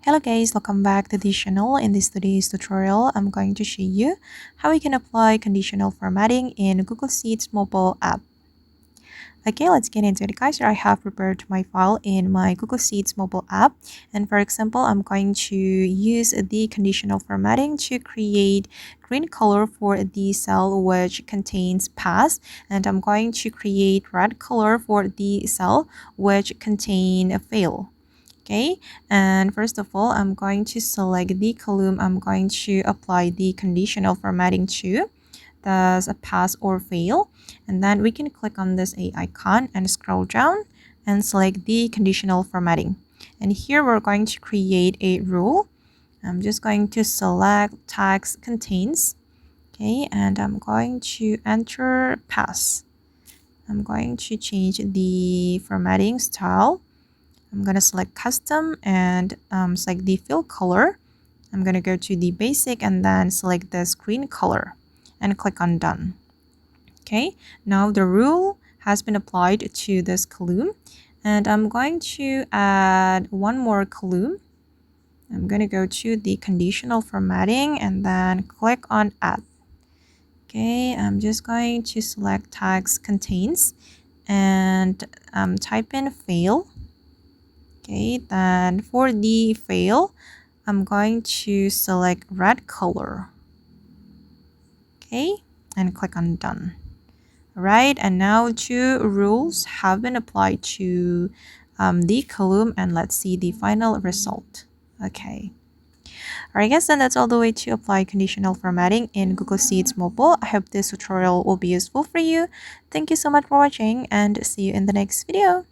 Hello guys, welcome back to this channel. In this today's tutorial, I'm going to show you how we can apply conditional formatting in Google Sheets mobile app. Okay, let's get into it guys. Here I have prepared my file in my Google Sheets mobile app. And for example, I'm going to use the conditional formatting to create green color for the cell which contains pass. And I'm going to create red color for the cell which contain fail. Okay, and first of all, I'm going to select the column I'm going to apply the conditional formatting to. That's a pass or fail. And then we can click on this A icon and scroll down and select the conditional formatting. And here we're going to create a rule. I'm just going to select text contains. Okay, and I'm going to enter pass. I'm going to change the formatting style. I'm going to select custom and select the fill color. I'm going to go to the basic and then select the screen color and click on done. Okay, now the rule has been applied to this column and I'm going to add one more column. I'm going to go to the conditional formatting and then click on add. Okay, I'm just going to select text contains and type in fail. Okay, then for the fail, I'm going to select red color. Okay, and click on done. Alright, and now two rules have been applied to the column, and let's see the final result. Okay. Alright guys, and that's all the way to apply conditional formatting in Google Sheets mobile. I hope this tutorial will be useful for you. Thank you so much for watching and see you in the next video.